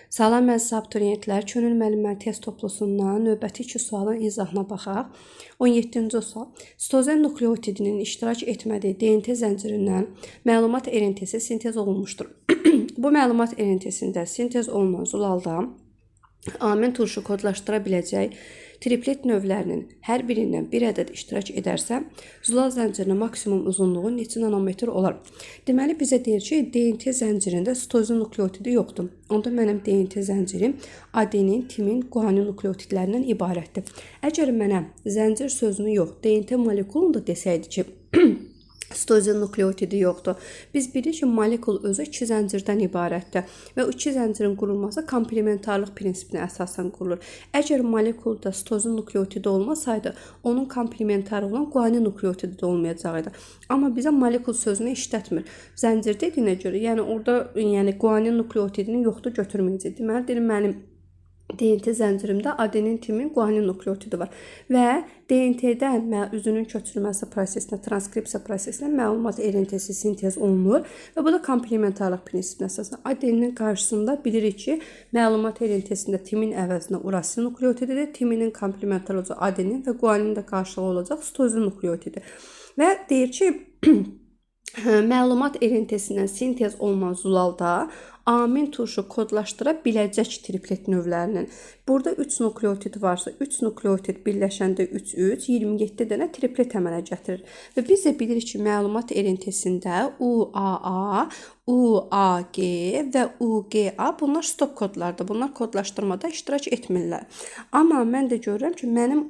Salam əziz abituriyentlər, könül müəllimləri test toplusundan növbəti 2 sualın izahına baxaq. 17-ci sual. Sitozen nukleotidinin iştirak etmədiyi DNT zəncirindən məlumat erintisi sintez olunmuşdur. Bu məlumat erintisində sintez olunan zulalda amin turşu kodlaşdıra biləcək triplet növlərinin hər birindən bir ədəd iştirak edərsə, zulal zəncirinin maksimum uzunluğu neçə nanometr olar? Deməli, bizə deyir ki, DNT zəncirində sitozin nukleotidi yoxdur. Onda mənim DNT zəncirim adenin, timin, guanin nukleotidlərindən ibarətdir. Əgər mənə zəncir sözünü yox, DNT molekulunu da desəydi ki, sitozin nukleotidi yoxdur. Biz bilirik ki, molekul özü 2 zəncirdən ibarətdir və 2 zəncirin qurulması komplementarlıq prinsipinə əsasən qurulur. Əgər molekulda sitozin nukleotidi olmasaydı, onun komplementarı olan guanin nukleotidi də olmayacaqdı. Amma bizə molekul sözünü işlətmir. Zəncir dediyinə görə, yəni orada guanin nukleotidini yoxdur götürməyəcək. Deməli, deyir, mənim DNT zəncirimdə adenin, timin, guanin nukleotidi var və DNT-dən üzünün köçürülməsi prosesinə, transkripsiya prosesinə məlumat erintisi sintez olunur və bu da komplementarlıq prinsipinə əsasən. Adeninin qarşısında bilirik ki, məlumat erintisində timin əvəzinə urasin nukleotididir, timinin komplementar olacaq adenin və guanin də qarşılığı olacaq sitozin nukleotidi. Və deyir ki, məlumat erintisindən sintez olunan zulalda amin turşu kodlaşdıra biləcək triplet növlərinin. Burada 3 nukleotid varsa, 3 nukleotid birləşəndə 3, 27 dənə triplet əmələ gətirir. Və biz də bilirik ki, məlumat erintisində UAA, UAG və UGA bunlar stop kodlardır. Bunlar kodlaşdırmada iştirak etmirlər. Amma mən də görürəm ki, mənim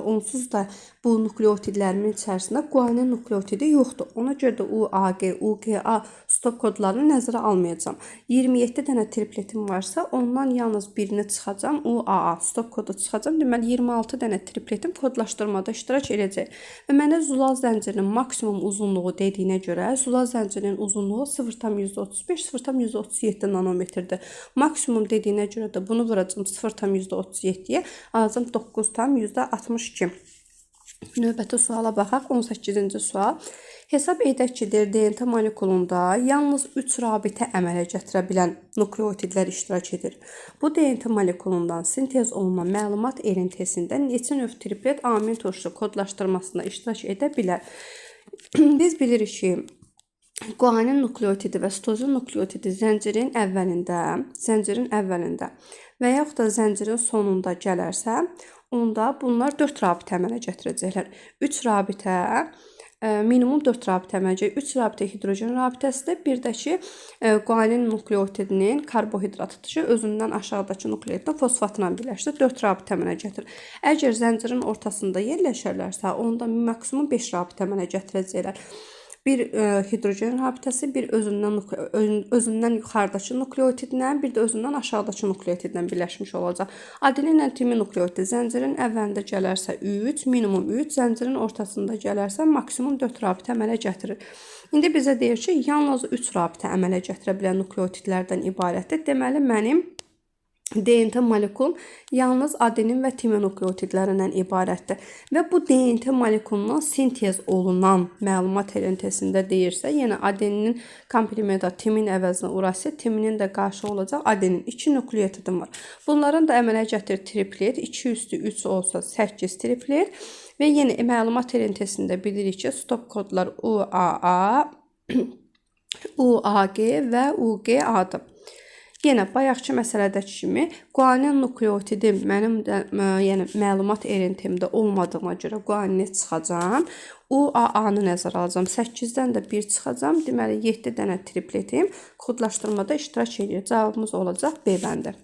onsuz da bu nukleotidlərimin içərisində guanin nukleotidi yoxdur. Ona görə də UAG, UGA stop kodlarını nəzərə almayacağam. 27 dənə tripletim varsa, ondan yalnız birini çıxacam, UAA stop kodu çıxacam. Deməli, 26 dənə tripletim kodlaşdırmada iştirak edəcək. Və mənə zulal zəncirinin maksimum uzunluğu dediyinə görə, zulal zəncirinin uzunluğu 0,35, 0,37 nanometrdir. Maksimum dediyinə görə də bunu vuracam 0,37-yə, alacam 9,62. Növbəti suala baxaq, 18-ci sual. Hesab edək ki, DNT molekulunda yalnız 3 rabitə əmələ gətirə bilən nukleotidlər iştirak edir. Bu DNT molekulundan sintez olunan məlumat erintisində neçə növ triplet amin turşu kodlaşdırmasında iştirak edə bilər? Biz bilirik ki, guanin nukleotidi və sitozin nukleotidi zəncirin əvvəlində və yaxud da zəncirin sonunda gələrsə, onda bunlar 4 rabitə əmələ gətirəcəklər. 3 rabitə, minimum 4 rabitə əmələ gətirir. 3 rabitə hidrogen rabitəsidir. Bir də ki, guanin nukleotidinin karbohidratıdır ki, özündən aşağıdakı nukleotidlə fosfatla birləşdir. 4 rabitə əmələ gətirir. Əgər zəncirin ortasında yerləşərlərsə, onda maksimum 5 rabitə əmələ gətirəcəklər. Bir hidrogen rabitəsi, bir özündən yuxarıdakı nukleotidlə, bir də özündən aşağıdakı nukleotidlə birləşmiş olacaq. Adenin ilə timin nukleotidi zəncirin əvvəlində gələrsə 3, minimum 3, zəncirin ortasında gələrsə maksimum 4 rabitə əmələ gətirir. İndi bizə deyir ki, yalnız 3 rabitə əmələ gətirə bilən nukleotidlərdən ibarətdir. Deməli, mənim DNT molekulum yalnız adenin və timin nukleotidlərindən ibarətdir. Və bu DNT molekulundan sintez olunan məlumat erintisində deyirsə, yenə adeninin komplementar timin əvəzinə urasit, timinin də qarşı olacaq adenin 2 nukleotidim var. Bunların da əmələ gətirir triplet, 2 üstü 3 olsa 8 triplet və yenə məlumat erintisində bilirik ki, stop kodlar UAA, UAG və UGA-dır. Yenə bayaqki məsələdəki kimi guanin nukleotidim mənim də məlumat erintimdə olmadığına görə guanini çıxacam. UAA-nı nəzərə alacam. 8-dən də 1 çıxacam. Deməli 7 dənə tripletim kodlaşdırmada iştirak edir. Cavabımız olacaq B bəndi.